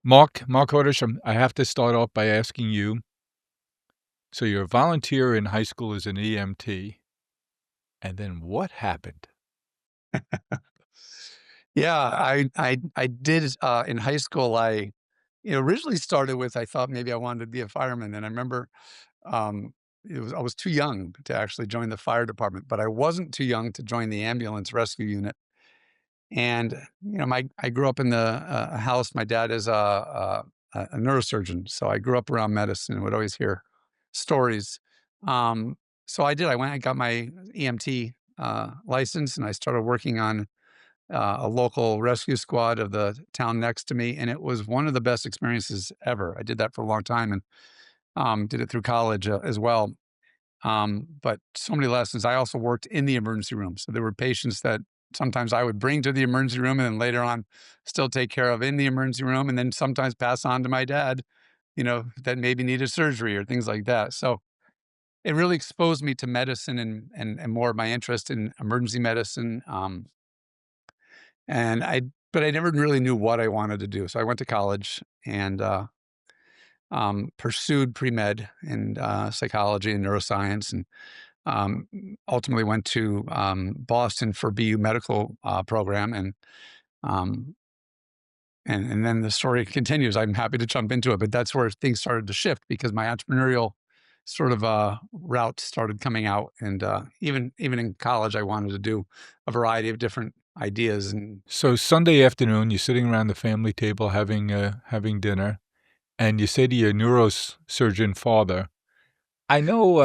Marc Hodosh, I have to start off by asking you, so you're a volunteer in high school as an EMT, and then what happened? Yeah, I did in high school. Originally started with I thought maybe I wanted to be a fireman, and I remember um, I was too young to actually join the fire department, but I wasn't too young to join the ambulance rescue unit. And I grew up in the house. My dad is a neurosurgeon, so I grew up around medicine and would always hear stories. Um, so I did. I went and got my EMT license, and I started working on a local rescue squad of the town next to me, and it was one of the best experiences ever. I did that for a long time and did it through college as well. But so many lessons. I also worked in the emergency room, so there were patients that sometimes I would bring to the emergency room, and then later on, still take care of in the emergency room, and then sometimes pass on to my dad. That maybe needed surgery or things like that. So it really exposed me to medicine and more of my interest in emergency medicine. And I but I never really knew what I wanted to do. So I went to college and pursued pre-med in psychology and neuroscience, and um, ultimately went to Boston for BU medical program. Um, and then the story continues. I'm happy to jump into it, but that's where things started to shift because my entrepreneurial sort of route started coming out. And even in college, I wanted to do a variety of different ideas. And So Sunday afternoon, you're sitting around the family table having dinner, and you say to your neurosurgeon father, I know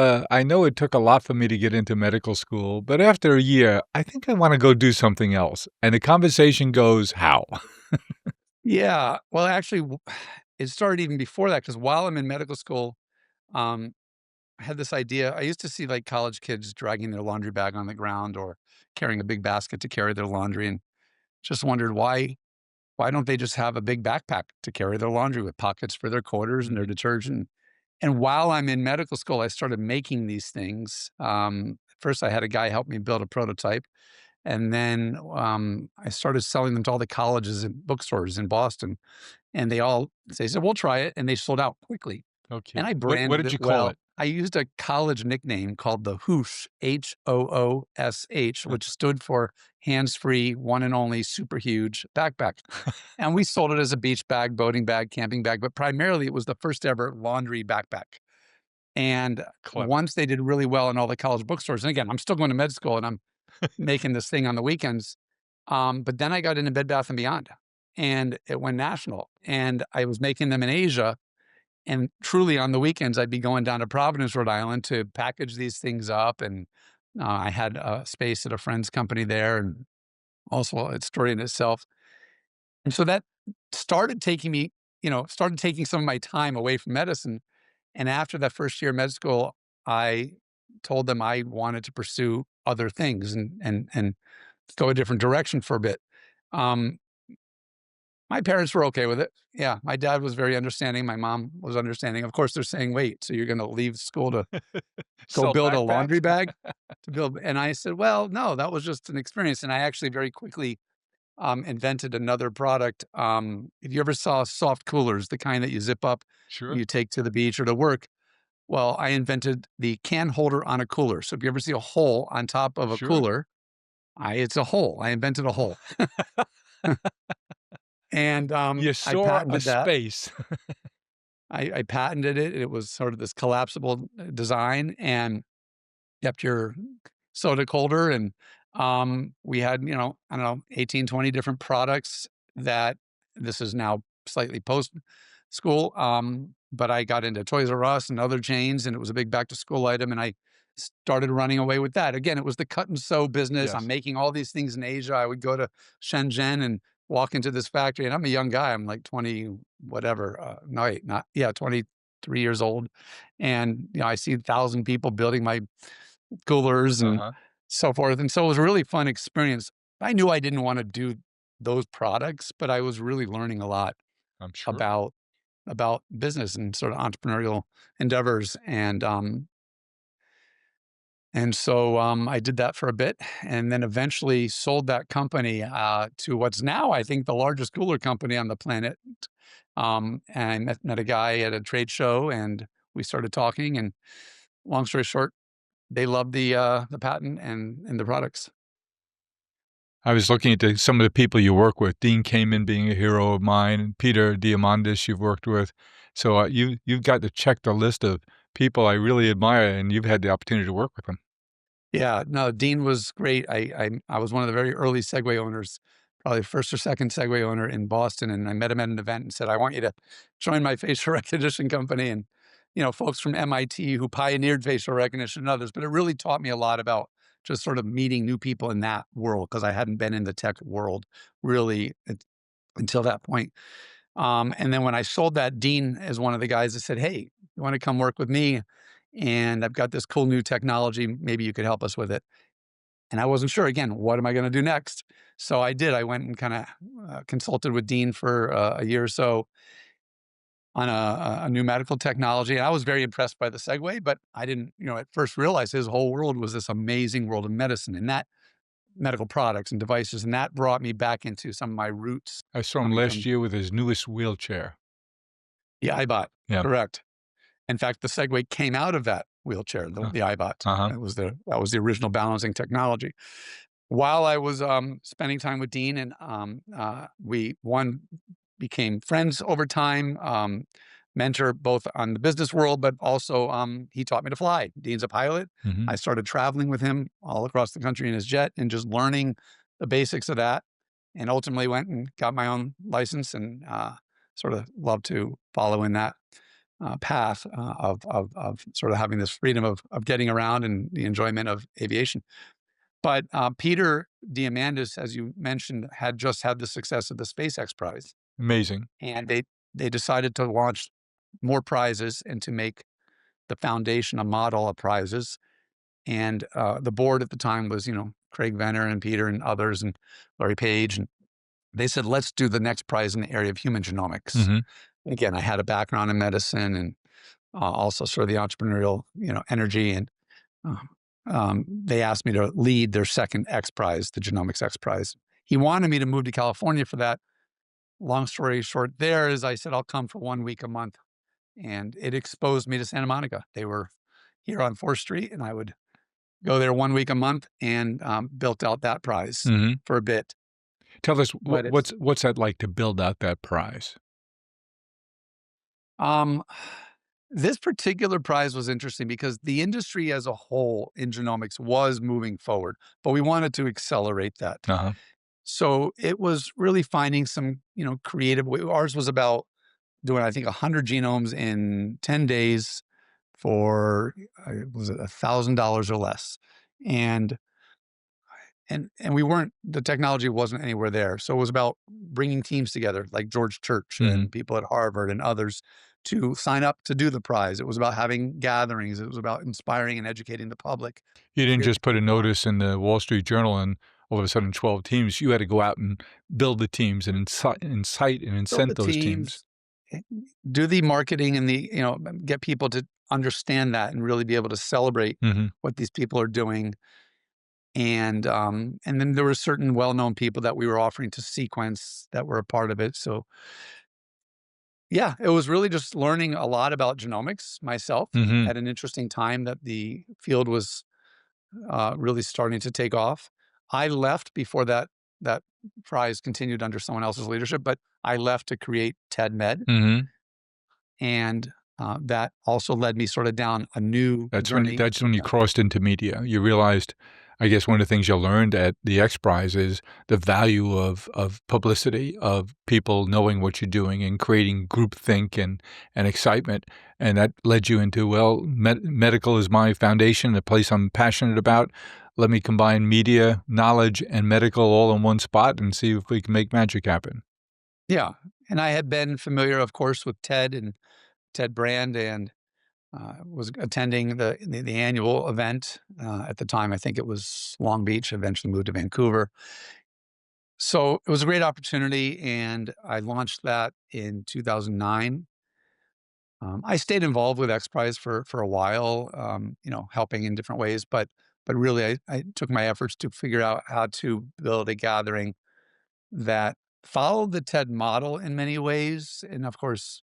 it took a lot for me to get into medical school, but after a year, I think I want to go do something else." And the conversation goes, "How?" yeah, well, actually, it started even before that because while I'm in medical school, um, I had this idea. I used to see like college kids dragging their laundry bag on the ground or carrying a big basket to carry their laundry, and just wondered why don't they just have a big backpack to carry their laundry with pockets for their quarters and their Mhm. detergent. And while I'm in medical school, I started making these things. First, I had a guy help me build a prototype, and then I started selling them to all the colleges and bookstores in Boston, and they said, "We'll try it," and they sold out quickly. And Okay. I What branded did it you call well. it? I used a college nickname called the Hoosh, HOOSH, which stood for hands-free, one and only super huge backpack. And we sold it as a beach bag, boating bag, camping bag, but primarily it was the first ever laundry backpack. And Clever. once they did really well in all the college bookstores, and again, I'm still going to med school and I'm making this thing on the weekends. But then I got into Bed Bath and Beyond, and it went national. And I was making them in Asia, and truly on the weekends, I'd be going down to Providence, Rhode Island to package these things up. And I had a space at a friend's company there, and also a story in itself. And so that started taking me, started taking some of my time away from medicine. And after that first year of med school, I told them I wanted to pursue other things and go a different direction for a bit. Um, my parents were okay with it. Yeah, my dad was very understanding. My mom was understanding. Of course, they're saying, "Wait, so you're going to leave school to go Sell build a laundry backpacks? bag to build?" And I said, "Well, no, that was just an experience." And I actually very quickly invented another product. If you ever saw soft coolers, the kind that you zip up, Sure, you take to the beach or to work, well, I invented the can holder on a cooler. So if you ever see a hole on top of a sure. cooler, it's a hole. I invented a hole, and You I saw a patented that. space. I patented it. It was sort of this collapsible design and kept your soda colder. And we had, I don't know, 18, 20 different products that this is now slightly post school. But I got into Toys R Us and other chains, and it was a big back to school item. And I started running away with that. Again, it was the cut and sew business. I'm Yes. making all these things in Asia. I would go to Shenzhen and walk into this factory, and I'm a young guy. I'm like 20, whatever. No, wait, not, yeah, 23 years old. And, I see 1,000 people building my coolers and Uh-huh. so forth. And so it was a really fun experience. I knew I didn't want to do those products, but I was really learning a lot I'm sure. about business and sort of entrepreneurial endeavors. And so I did that for a bit, and then eventually sold that company to what's now, I think, the largest cooler company on the planet. And I met a guy at a trade show, and we started talking. And long story short, they loved the patent and the products. I was looking at some of the people you work with, Dean Kamen being a hero of mine, and Peter Diamandis you've worked with. So, you've got to check the list of people I really admire, and you've had the opportunity to work with them. Yeah, no, Dean was great. I was one of the very early Segway owners, probably first or second Segway owner in Boston, and I met him at an event and said, "I want you to join my facial recognition company." And folks from MIT who pioneered facial recognition and others, but it really taught me a lot about just sort of meeting new people in that world because I hadn't been in the tech world really until that point. And then when I sold that, Dean is one of the guys that said, "Hey, you want to come work with me? And I've got this cool new technology. Maybe you could help us with it." And I wasn't sure again, what am I going to do next? So I did. I went and kind of consulted with Dean for a year or so on a new medical technology. And I was very impressed by the Segway, but I didn't, at first realize his whole world was this amazing world of medicine and that medical products and devices. And that brought me back into some of my roots I saw him coming last from year with his newest wheelchair. the iBot. Yeah. Correct. In fact, the Segway came out of that wheelchair, Uh, the iBot. uh-huh. That was the original balancing technology. While I was spending time with Dean, and we became friends over time, mentor both on the business world, but also he taught me to fly. Dean's a pilot. Mhm. I started traveling with him all across the country in his jet and just learning the basics of that. And ultimately went and got my own license and sort of love to follow in that path of sort of having this freedom of getting around and the enjoyment of aviation. But Peter Diamandis, as you mentioned, had just had the success of the SpaceX prize, Amazing. and they decided to launch more prizes and to make the foundation a model of prizes. And the board at the time was, Craig Venner and Peter and others and Larry Page, and they said, let's do the next prize in the area of human genomics. Mhm. Again, I had a background in medicine and also sort of the entrepreneurial, energy. And um, they asked me to lead their second X Prize, the Genomics X Prize. He wanted me to move to California for that. Long story short, there is I said, I'll come for 1 week a month. And it exposed me to Santa Monica. They were here on 4th Street, and I would go there 1 week a month and built out that prize Mhm. for a bit. Tell us But it's what's that like to build out that prize? um, this particular prize was interesting because the industry as a whole in genomics was moving forward, but we wanted to accelerate that. Uh-huh. So it was really finding some, creative way. Ours was about doing, I think, 100 genomes in 10 days for, was it $1,000 or less? And we weren't, the technology wasn't anywhere there. So it was about bringing teams together, like George Church Mhm. and people at Harvard and others to sign up to do the prize. It was about having gatherings. It was about inspiring and educating the public You to didn't get just put a people going. notice in the Wall Street Journal and all of a sudden 12 teams. You had to go out and build the teams and incite and Build the incent those teams. teams, eh, do the marketing and get people to understand that and really be able to celebrate Mhm. what these people are doing. And then there were certain well-known people that we were offering to sequence that were a part of it. So yeah, it was really just learning a lot about genomics myself Mhm. at an interesting time that the field was really starting to take off. I left before that prize continued under someone else's leadership, but I left to create TEDMED, Mhm. and that also led me sort of down a new journey. That's when you crossed into media. You realized, I guess one of the things you learned at the X Prize is the value of publicity, of people knowing what you're doing and creating groupthink and excitement, and that led you into, well, medical is my foundation, the place I'm passionate about. Let me combine media, knowledge, and medical all in one spot and see if we can make magic happen. Yeah, and I had been familiar, of course, with TED and TED Brand, and was attending the annual event at the time. I think it was Long Beach. Eventually moved to Vancouver. So it was a great opportunity, and I launched that in 2009. I stayed involved with X Prize for a while, helping in different ways, but really I took my efforts to figure out how to build a gathering that followed the TED model in many ways. And of course,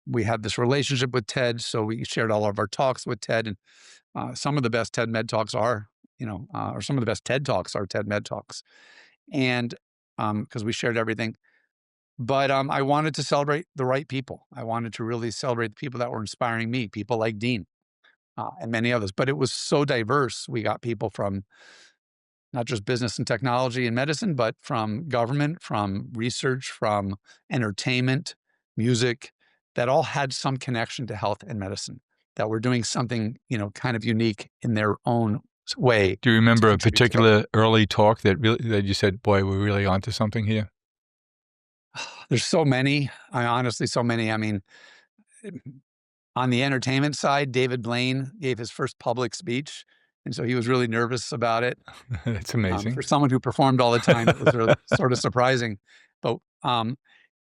we had this relationship with TED, so we shared all of our talks with TED. And some of the best TEDMED talks are, or some of the best TED talks are TEDMED talks. And because we shared everything. But I wanted to celebrate the right people. I wanted to really celebrate the people that were inspiring me, people like Dean and many others. But it was so diverse. We got people from not just business and technology and medicine, but from government, from research, from entertainment, music, that all had some connection to health and medicine, that were doing something, kind of unique in their own way Do you to remember a contribute to the. particular early talk that you said, "Boy, we're really onto something here"? There's so many. I honestly, so many. I mean, on the entertainment side, David Blaine gave his first public speech, and so he was really nervous about it. That's For amazing. someone who performed all the time, it was really sort of surprising. But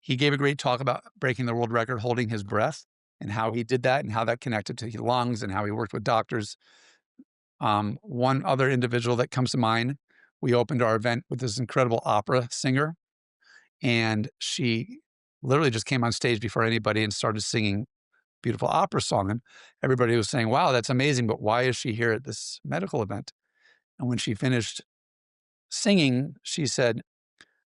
he gave a great talk about breaking the world record, holding his breath, and how he did that, and how that connected to his lungs, and how he worked with doctors. One other individual that comes to mind, we opened our event with this incredible opera singer, and she literally just came on stage before anybody and started singing beautiful opera song. And everybody was saying, wow, that's amazing, but why is she here at this medical event? And when she finished singing, she said,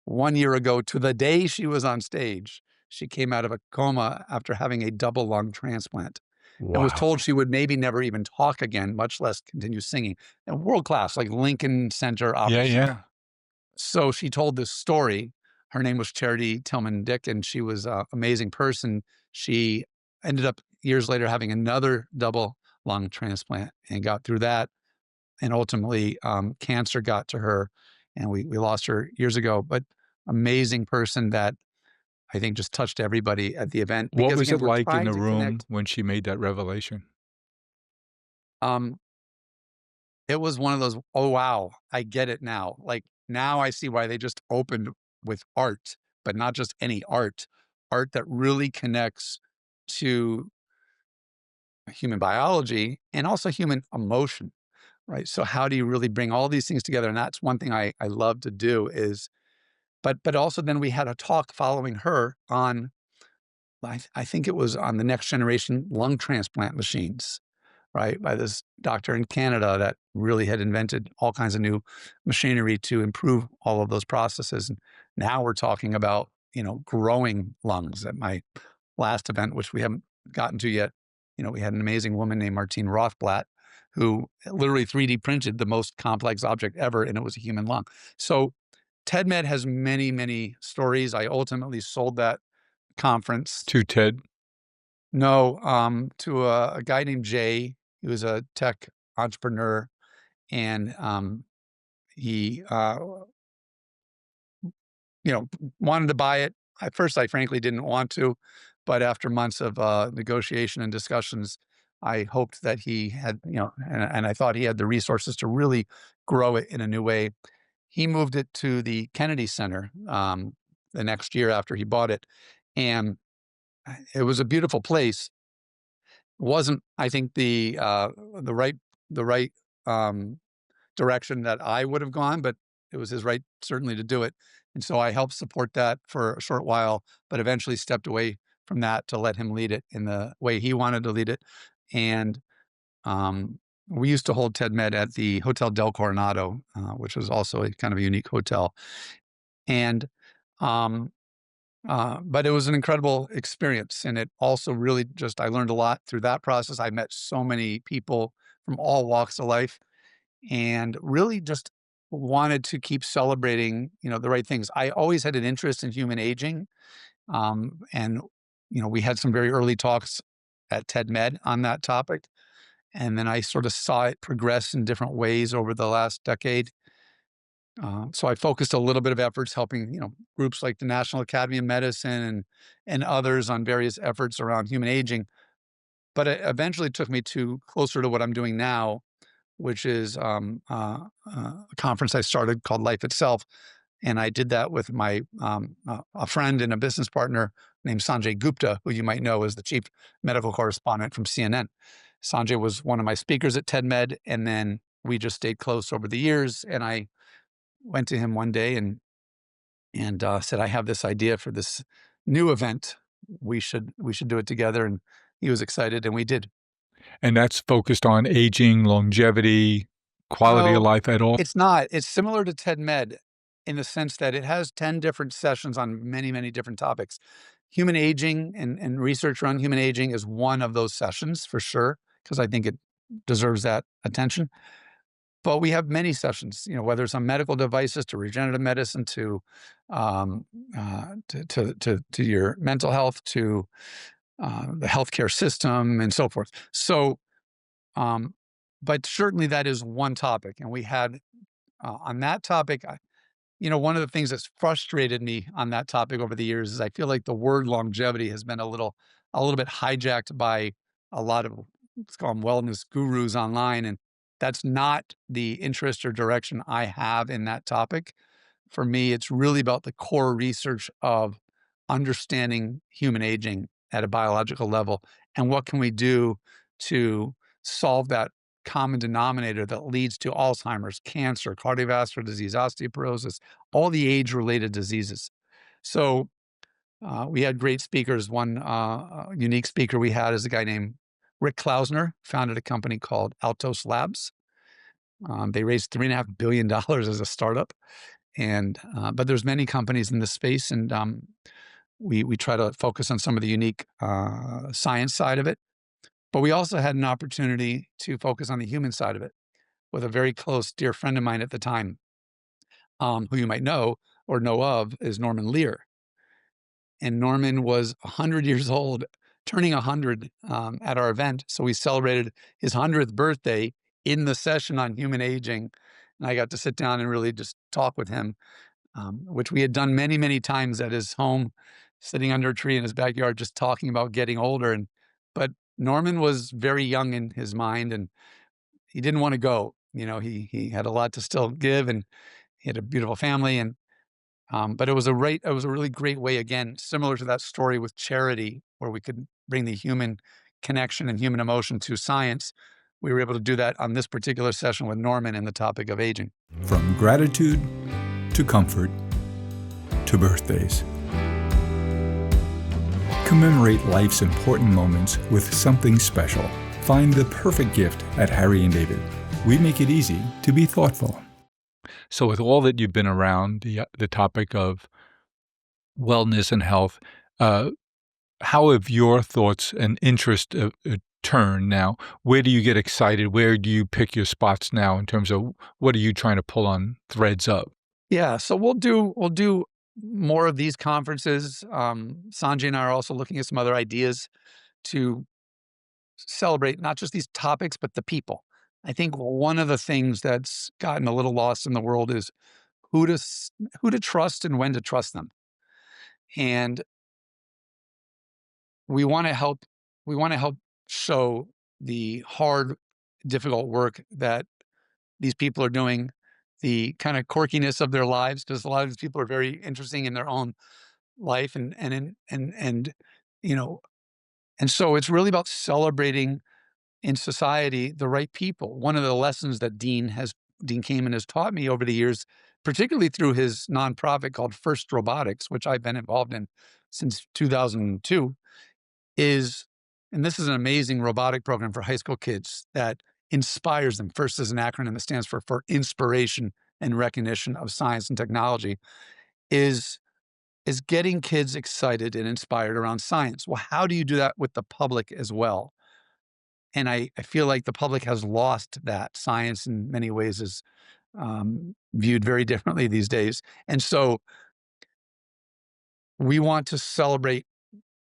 1 year ago to the day she was on stage, she came out of a coma after having a double lung transplant and was Wow. told she would maybe never even talk again, much less continue singing. And world class, like Lincoln Center Yeah, opera singer. yeah. So she told this story. Her name was Charity Tillman Dick, and she was an amazing person. She ended up years later having another double lung transplant and got through that. And ultimately, cancer got to her, and we lost her years ago. But amazing person that I think just touched everybody at the event What because was again, it we're like in trying the to room connect. when she made that revelation? Um, it was one of those, oh wow, I get it now. Like now I see why they just opened with art, but not just any art, art that really connects to human biology and also human emotion, right? So how do you really bring all these things together? And that's one thing I love to do is, but also then we had a talk following her on, I think it was on the next generation lung transplant machines, right? By this doctor in Canada that really had invented all kinds of new machinery to improve all of those processes. And now we're talking about, growing lungs. At my last event, which we haven't gotten to yet, we had an amazing woman named Martine Rothblatt who literally 3D printed the most complex object ever, and it was a human lung. So TEDMED has many, many stories. I ultimately sold that conference. To Ted? No, to a guy named Jay. He was a tech entrepreneur, and he, wanted to buy it. At first, I frankly didn't want to, but after months of negotiation and discussions, I hoped that he had, and I thought he had the resources to really grow it in a new way. He moved it to the Kennedy Center the next year after he bought it, and it was a beautiful place. Wasn't, I think, the right um, direction that I would have gone, but it was his right certainly to do it. And so I helped support that for a short while, but eventually stepped away from that to let him lead it in the way he wanted to lead it. And we used to hold TEDMED at the Hotel Del Coronado, which was also a kind of a unique hotel. And um, but it was an incredible experience. And it also really just, I learned a lot through that process. I met so many people from all walks of life and really just wanted to keep celebrating, the right things. I always had an interest in human aging. And, we had some very early talks at TEDMED on that topic. And then I sort of saw it progress in different ways over the last decade. So I focused a little bit of efforts helping, groups like the National Academy of Medicine and others on various efforts around human aging. But it eventually took me to closer to what I'm doing now, which is a conference I started called Life Itself, and I did that with my a friend and a business partner named Sanjay Gupta, who you might know as the chief medical correspondent from CNN. Sanjay was one of my speakers at TEDMED, and then we just stayed close over the years. And I went to him one day and and said, "I have this idea for this new event. We should do it together." And he was excited, and we did. And that's focused on aging, longevity, quality of No, life at all? it's not. It's similar to TEDMED in the sense that it has 10 different sessions on many, many different topics. Human aging and research around human aging is one of those sessions for sure, because I think it deserves that attention. But we have many sessions, whether it's on medical devices to regenerative medicine um, to your mental health to the healthcare system and so forth. So, um, but certainly that is one topic, and we had on that topic. One of the things that's frustrated me on that topic over the years is I feel like the word longevity has been a little bit hijacked by a lot of, let's call them wellness gurus online. And that's not the interest or direction I have in that topic. For me, it's really about the core research of understanding human aging at a biological level and what can we do to solve that common denominator that leads to Alzheimer's, cancer, cardiovascular disease, osteoporosis, all the age-related diseases. So we had great speakers. One unique speaker we had is a guy named Rick Klausner, founded a company called Altos Labs. They raised $3.5 billion as a startup, and but there's many companies in this space, and we try to focus on some of the unique science side of it. But we also had an opportunity to focus on the human side of it with a very close, dear friend of mine at the time, who you might know or know of, is Norman Lear. And Norman was 100 years old, turning 100 at our event. So we celebrated his 100th birthday in the session on human aging. And I got to sit down and really just talk with him, which we had done many, many times at his home, sitting under a tree in his backyard, just talking about getting older. But Norman was very young in his mind, and he didn't want to go. He had a lot to still give, and he had a beautiful family. And but it was a really great way, again, similar to that story with charity, where we could bring the human connection and human emotion to science. We were able to do that on this particular session with Norman and the topic of aging. From gratitude to comfort to birthdays. Commemorate life's important moments with something special. Find the perfect gift at Harry and David. We make it easy to be thoughtful. So with all that you've been around, the topic of wellness and health, how have your thoughts and interest turned now? Where do you get excited? Where do you pick your spots now in terms of what are you trying to pull on threads of? Yeah, so we'll do more of these conferences. Sanjay and I are also looking at some other ideas to celebrate not just these topics, but the people. I think one of the things that's gotten a little lost in the world is who to trust and when to trust them. And we want to help we want to help show the hard, difficult work that these people are doing, the kind of quirkiness of their lives, because a lot of these people are very interesting in their own life, and you know, and so it's really about celebrating in society the right people. One of the lessons that Dean Kamen has taught me over the years, particularly through his nonprofit called First Robotics, which I've been involved in since 2002, is, and this is an amazing robotic program for high school kids that inspires them. FIRST is an acronym that stands for inspiration and recognition of science and technology, is is getting kids excited and inspired around science. Well, how do you do that with the public as well? And I feel like the public has lost that. Science in many ways is viewed very differently these days. And so we want to celebrate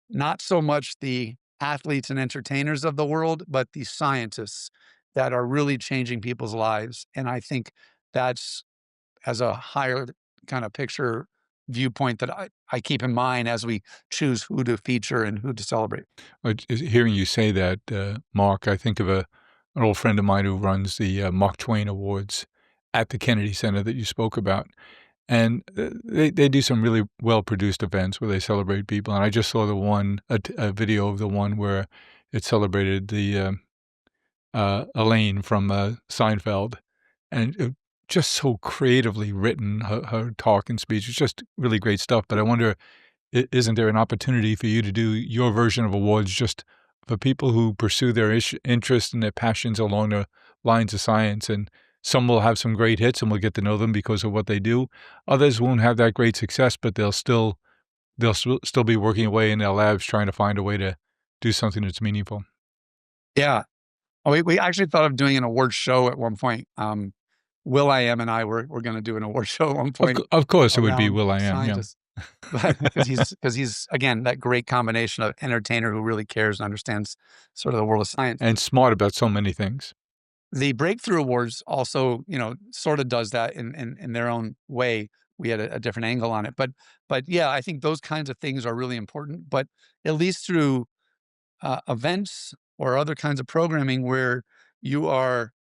not so much the athletes and entertainers of the world, but the scientists that are really changing people's lives. And I think that's, as a higher kind of picture viewpoint, that I keep in mind as we choose who to feature and who to celebrate. Hearing you say that, Mark, I think of an old friend of mine who runs the Mark Twain Awards at the Kennedy Center that you spoke about. And they do some really well-produced events where they celebrate people. And I just saw a video of the one where it celebrated the Elaine from Seinfeld. And just so creatively written, her talk and speech. It's just really great stuff, but I wonder, isn't there an opportunity for you to do your version of awards just for people who pursue their interests and their passions along the lines of science? And some will have some great hits and we'll get to know them because of what they do. Others won't have that great success, but they'll still be working away in their labs trying to find a way to do something that's meaningful. Yeah. Oh, we actually thought of doing an award show at one point. Will I Am and I were gonna do an award show at one point Of course, it would be around will.i.am, yeah, scientists. But because he's, again, that great combination of entertainer who really cares and understands sort of the world of science. and smart about so many things. The Breakthrough Awards also, sort of does that in their own way. We had a different angle on it. But yeah, I think those kinds of things are really important, but at least through, events or other kinds of programming where you are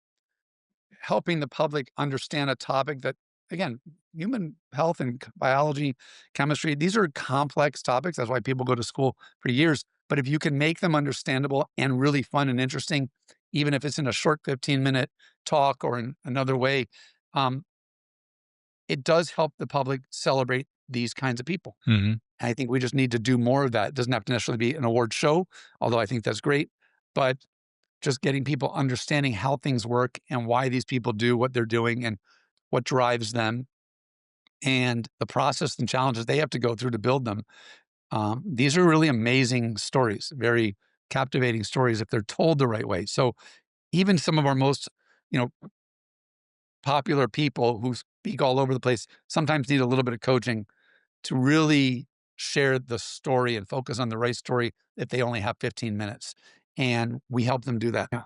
helping the public understand a topic that, again, human health and biology, chemistry, these are complex topics. That's why people go to school for years. But if you can make them understandable and really fun and interesting, even if it's in a short 15-minute talk or in another way, um, it does help the public celebrate these kinds of people. Mhm. I think we just need to do more of that. It doesn't have to necessarily be an award show, although I think that's great. But just getting people understanding how things work and why these people do what they're doing and what drives them and the process and challenges they have to go through to build them. These are really amazing stories, very captivating stories if they're told the right way. So even some of our most, you know, popular people who speak all over the place sometimes need a little bit of coaching to really share the story and focus on the right story if they only have 15 minutes. And we help them do that. Yeah.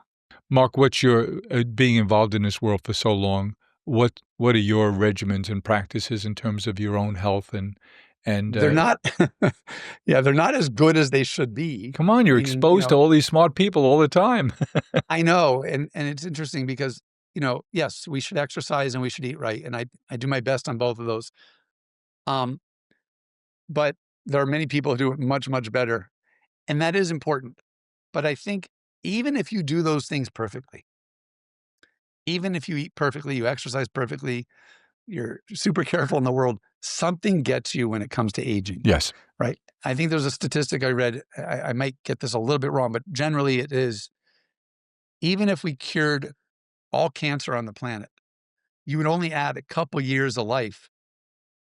Mark, what's your being involved in this world for so long, what are your regimens and practices in terms of your own health and, They're not, yeah, they're not as good as they should be. come on, you're Meaning, exposed to all these smart people all the time. I know, and it's interesting because, yes, we should exercise and we should eat right, and I do my best on both of those. Um, but there are many people who do it much, much better, and that is important. But I think even if you do those things perfectly, even if you eat perfectly, you exercise perfectly, you're super careful in the world, something gets you when it comes to aging, Yes. right? I think there's a statistic I read, I might get this a little bit wrong, but generally it is, even if we cured all cancer on the planet, you would only add a couple years of life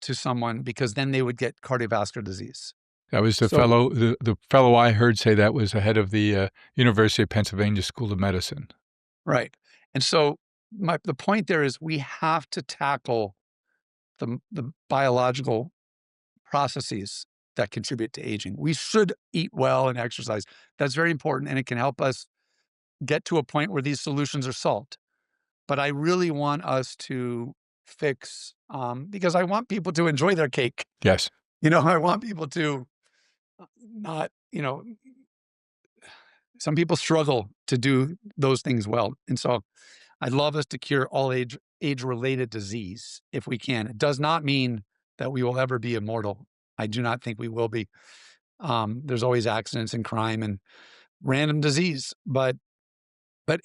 to someone because then they would get cardiovascular disease. That was So, the fellow I heard say that was the head of the, University of Pennsylvania School of Medicine. right. And so the point there is we have to tackle the biological processes that contribute to aging. We should eat well and exercise. That's very important, and it can help us get to a point where these solutions are solved. But I really want us to fix, because I want people to enjoy their cake. Yes. I want people to not, some people struggle to do those things well. And so I'd love us to cure all age related disease if we can. It does not mean that we will ever be immortal. I do not think we will be. There's always accidents and crime and random disease, but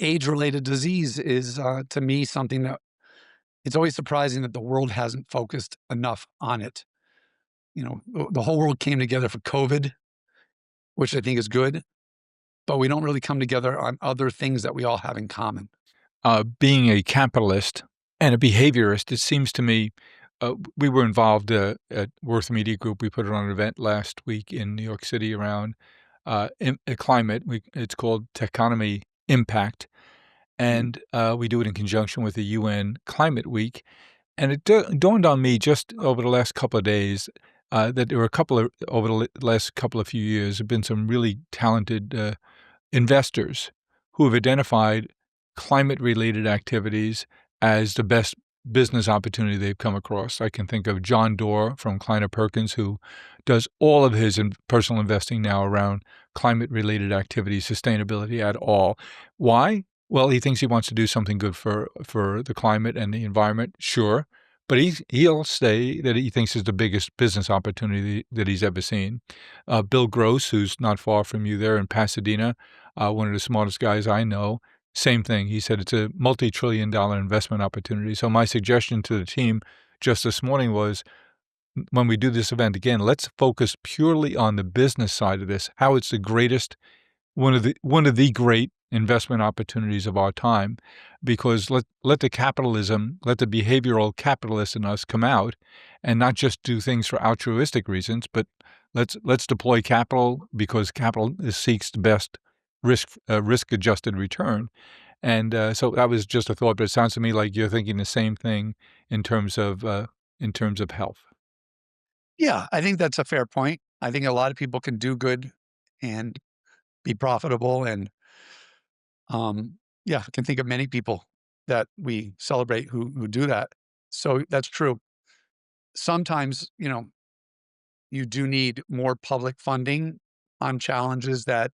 age related disease is, to me, something that it's always surprising that the world hasn't focused enough on it. The whole world came together for COVID, which I think is good, but we don't really come together on other things that we all have in common. Being a capitalist and a behaviorist, it seems to me, we were involved, at Worth Media Group. We put on an event last week in New York City around, climate. It's called Techonomy Impact, Mhm. and, we do it in conjunction with the UN Climate Week. And it dawned on me just over the last couple of days, that there were a couple of over the last couple of few years, have been some really talented, investors who have identified climate-related activities as the best business opportunity they've come across. I can think of John Doerr from Kleiner Perkins, who does all of his personal investing now around climate-related activities, sustainability at all. Why? Well, he thinks he wants to do something good for the climate and the environment, sure, but he'll say that he thinks it's the biggest business opportunity that he's ever seen. Bill Gross, who's not far from you there in Pasadena, one of the smartest guys I know, Same thing. He said it's a multi-trillion-dollar investment opportunity. So my suggestion to the team just this morning was, when we do this event again, let's focus purely on the business side of this, how it's the greatest, one of the great investment opportunities of our time, because let the capitalism, let the behavioral capitalist in us come out and not just do things for altruistic reasons, but let's deploy capital because capital seeks the best risk-adjusted return. And, so that was just a thought, but it sounds to me like you're thinking the same thing in terms of health. Yeah, I think that's a fair point. I think a lot of people can do good and be profitable and, yeah, I can think of many people that we celebrate who do that. So that's true. Sometimes, you do need more public funding on challenges that,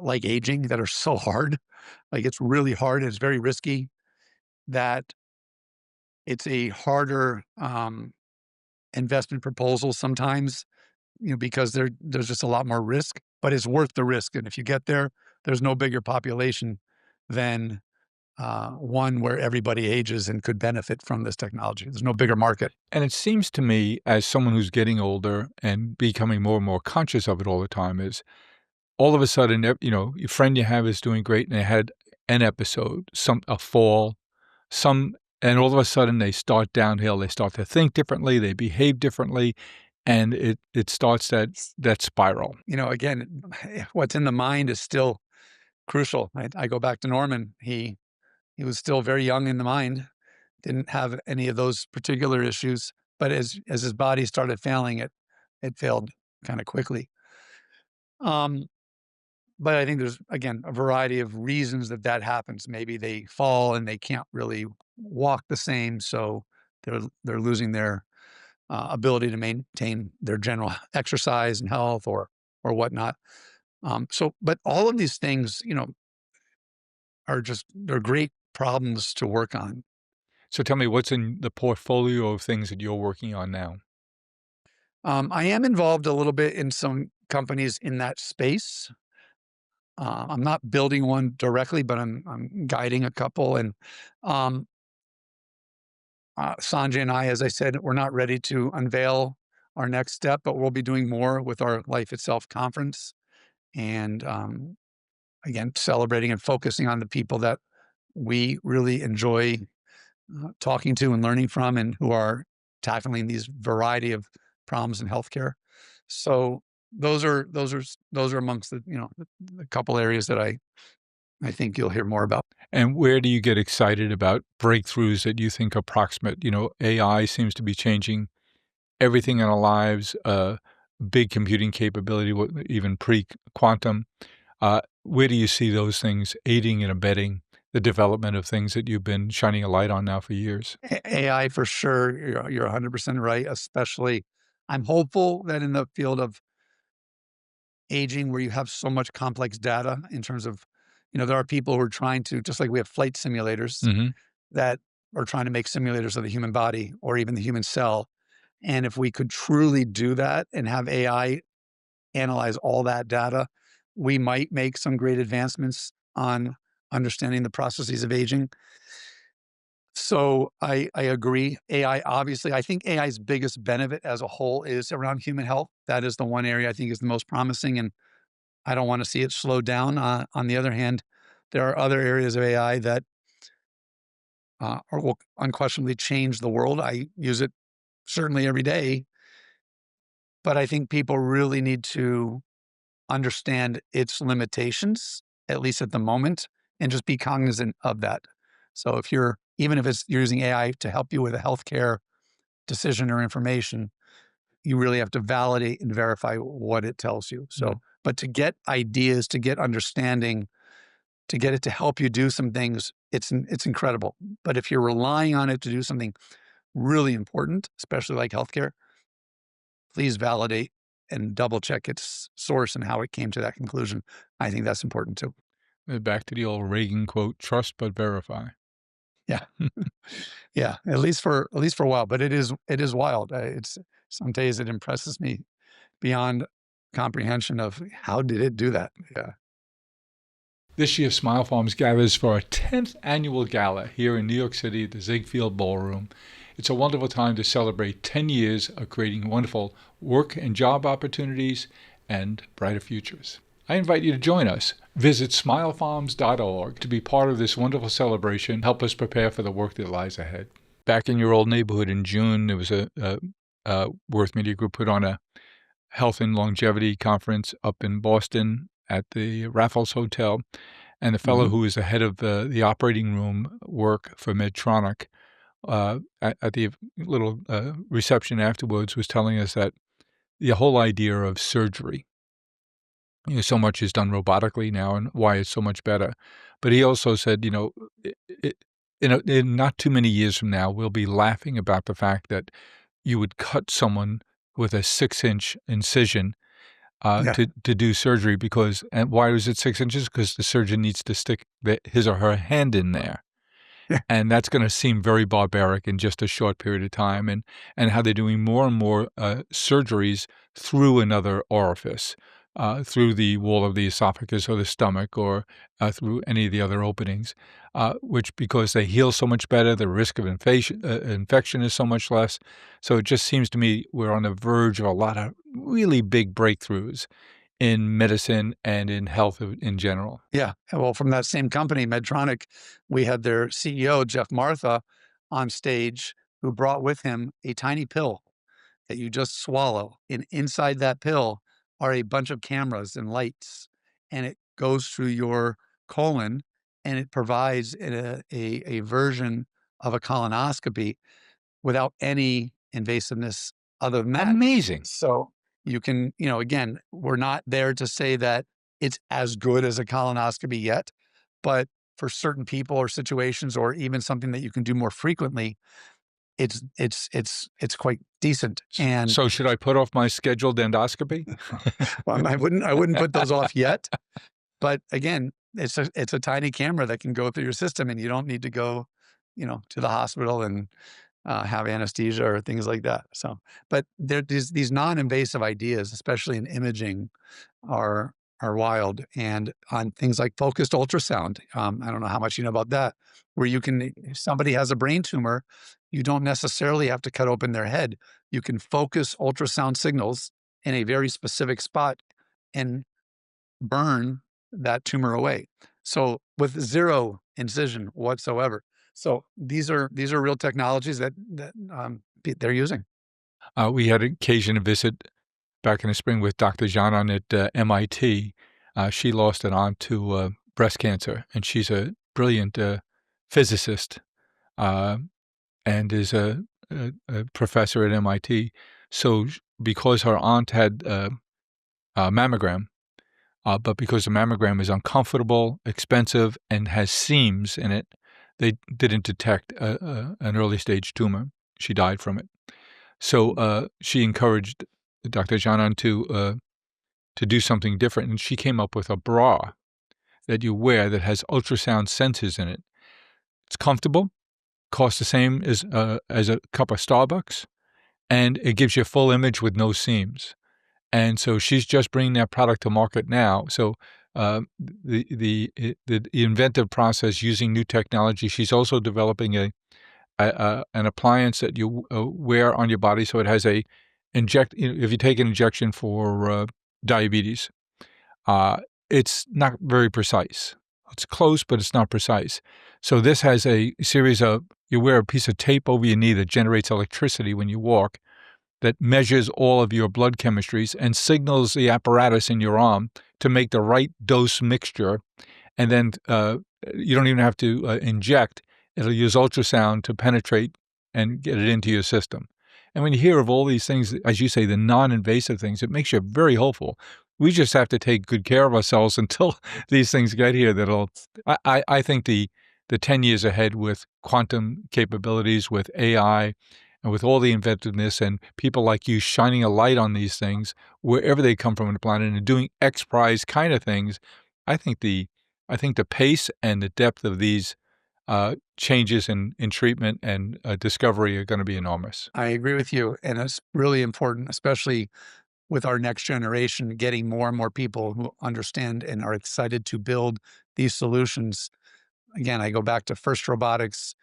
like aging, that are so hard. Like, it's really hard, it's very risky, that it's a harder, investment proposal sometimes, because there's just a lot more risk, but it's worth the risk, and if you get there, there's no bigger population than, one where everybody ages and could benefit from this technology. There's no bigger market. And it seems to me, as someone who's getting older and becoming more and more conscious of it all the time, is all of a sudden, your friend you have is doing great, and they had an episode, a fall, and all of a sudden they start downhill. They start to think differently, they behave differently, and it starts that spiral. Again, what's in the mind is still crucial. I go back to Norman. He was still very young in the mind, didn't have any of those particular issues, but as his body started failing, it failed kind of quickly. Um, but I think there's, again, a variety of reasons that happens. Maybe they fall and they can't really walk the same, so they're losing their ability to maintain their general exercise and health or whatnot. But all of these things, they're great problems to work on. So tell me, what's in the portfolio of things that you're working on now? I am involved a little bit in some companies in that space. I'm not building one directly, but I'm guiding a couple. And um, Sanjay and I, as I said, we're not ready to unveil our next step, but we'll be doing more with our Life Itself conference. And again, celebrating and focusing on the people that we really enjoy talking to and learning from, and who are tackling these variety of problems in healthcare. So those are amongst the couple areas that I think you'll hear more about. And where do you get excited about breakthroughs that you think are proximate? AI seems to be changing everything in our lives, big computing capability, even pre-quantum. Where do you see those things aiding and abetting the development of things that you've been shining a light on now for years? AI for sure. You're 100% right. Especially, I'm hopeful that in the field of aging, where you have so much complex data in terms of, there are people who are trying to, just like we have flight simulators Mhm. that are trying to make simulators of the human body or even the human cell. And if we could truly do that and have AI analyze all that data, we might make some great advancements on understanding the processes of aging. So I agree. AI, obviously, I think AI's biggest benefit as a whole is around human health. That is the one area I think is the most promising, and I don't want to see it slow down. On the other hand, there are other areas of AI that will unquestionably change the world. I use it certainly every day, but I think people really need to understand its limitations, at least at the moment, and just be cognizant of that. So even if you're using AI to help you with a healthcare decision or information, you really have to validate and verify what it tells you. Mm. But to get ideas, to get understanding, to get it to help you do some things, it's incredible. But if you're relying on it to do something really important, especially like healthcare, please validate and double check its source and how it came to that conclusion. I think that's important too. Back to the old Reagan quote, "Trust but verify." Yeah. Yeah. At least for a while, but it is wild. It's some days it impresses me beyond comprehension of how did it do that? Yeah. This year, Smile Farms gathers for our 10th annual gala here in New York City at the Ziegfeld Ballroom. It's a wonderful time to celebrate 10 years of creating wonderful work and job opportunities and brighter futures. I invite you to join us. Visit smilefarms.org to be part of this wonderful celebration. Help us prepare for the work that lies ahead. Back in your old neighborhood in June, there was a Worth Media Group put on a health and longevity conference up in Boston at the Raffles Hotel. And the fellow Mhm. who was the head of the operating room work for Medtronic at the little reception afterwards was telling us that the whole idea of surgery, so much is done robotically now and why it's so much better. But he also said, in not too many years from now, we'll be laughing about the fact that you would cut someone with a 6-inch incision Yeah. to do surgery and why was it 6 inches? Because the surgeon needs to stick his or her hand in there. Yeah. And that's gonna seem very barbaric in just a short period of time, and how they're doing more and more surgeries through another orifice, through the wall of the esophagus or the stomach or through any of the other openings, which because they heal so much better, the risk of infection is so much less. So it just seems to me we're on the verge of a lot of really big breakthroughs in medicine and in health in general. Yeah. Well, from that same company, Medtronic, we had their CEO, Jeff Martha, on stage who brought with him a tiny pill that you just swallow. And inside that pill are a bunch of cameras and lights, and it goes through your colon and it provides a version of a colonoscopy without any invasiveness other than that. Amazing. So you can, again, we're not there to say that it's as good as a colonoscopy yet, but for certain people or situations, or even something that you can do more frequently, it's quite decent. And So should I put off my scheduled endoscopy? well, I wouldn't put those off yet. But again, it's a tiny camera that can go through your system, and you don't need to go, to the hospital and have anesthesia or things like that. So, but these non-invasive ideas, especially in imaging, are are wild. And on things like focused ultrasound, I don't know how much you know about that, where you can, if somebody has a brain tumor, you don't necessarily have to cut open their head. You can focus ultrasound signals in a very specific spot and burn that tumor away. So with zero incision whatsoever. So these are real technologies that they're using. We had occasion to visit back in the spring with Dr. Janan at MIT. She lost an aunt to breast cancer, and she's a brilliant physicist uh, and is a professor at MIT. So, because her aunt had a mammogram, but because the mammogram is uncomfortable, expensive, and has seams in it, they didn't detect an early stage tumor. She died from it. So she encouraged Dr. Janan to do something different, and she came up with a bra that you wear that has ultrasound sensors in it. It's comfortable, costs the same as a cup of Starbucks, and it gives you a full image with no seams. And so she's just bringing that product to market now. So the inventive process using new technology. She's also developing an appliance that you wear on your body, so it has a inject. If you take an injection for diabetes, uh, it's not very precise. It's close, but it's not precise. So this has a series of you wear a piece of tape over your knee that generates electricity when you walk, that measures all of your blood chemistries and signals the apparatus in your arm to make the right dose mixture. And then you don't even have to inject. It'll use ultrasound to penetrate and get it into your system. And when you hear of all these things, as you say, the non-invasive things, it makes you very hopeful. We just have to take good care of ourselves until these things get here. I think the 10 years ahead with quantum capabilities, with AI, and with all the inventiveness and people like you shining a light on these things, wherever they come from on the planet and doing X Prize kind of things, I think the I think the pace and the depth of these changes in treatment and discovery are going to be enormous. I agree with you. And it's really important, especially with our next generation, getting more and more people who understand and are excited to build these solutions. Again, I go back to FIRST Robotics.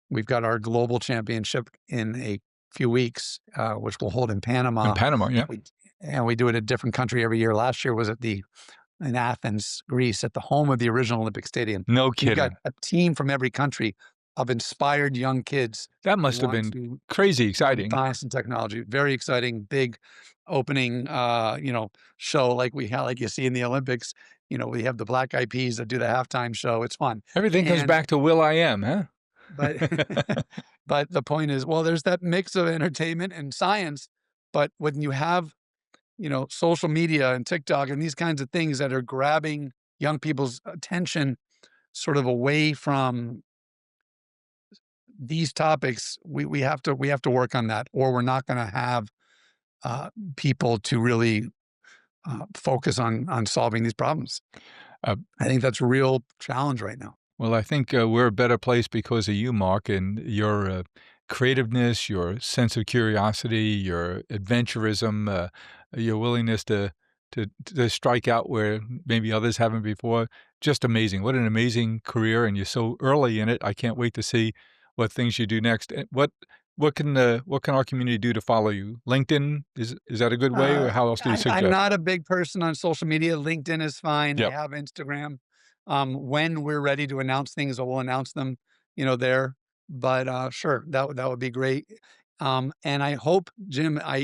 We've got our global championship in a few weeks, which we'll hold in In Panama. Panama, yeah. We do it in a different country every year. Last year was in Athens, Greece, at the home of the original Olympic Stadium. No We've got kidding. a team from every country of inspired young kids That who must have want been to crazy learn exciting. science and technology. Very exciting, big opening, show like we have, like you see in the Olympics. We have the Black Eyed Peas that do the halftime show. It's fun. Everything comes And back to Will I Am, huh? but but the point is, well, there's that mix of entertainment and science. But when you have, social media and TikTok and these kinds of things that are grabbing young people's attention sort of away from these topics, we have to work on that, or we're not going to have people to really focus on solving these problems. Uh, I think that's a real challenge right now. Well, I think we're a better place because of you, Mark, and your creativeness, your sense of curiosity, your adventurism, your willingness to strike out where maybe others haven't before. Just amazing. What an amazing career, and you're so early in it. I can't wait to see what things you do next. What can our community do to follow you? LinkedIn, is that a good way, or how else do you I'm suggest? not a big person on social media. LinkedIn is fine. I Yep. have Instagram. When we're ready to announce things, we'll announce them, there. But sure, that would be great. And I hope, Jim, I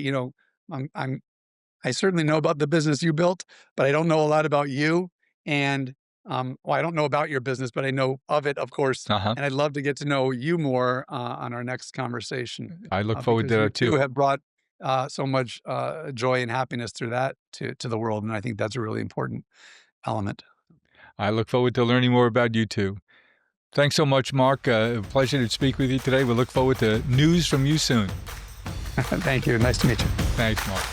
certainly know about the business you built, but I don't know a lot about you. And I don't know about your business, but I know of it, of course. Uh-huh. And I'd love to get to know you more on our next conversation, I look forward because to you that too. too have brought so much joy and happiness through that to the world, and I think that's a really important element. I look forward to learning more about you too. Thanks so much, Mark. Pleasure to speak with you today. We look forward to news from you soon. Thank you. Nice to meet you. Thanks, Mark.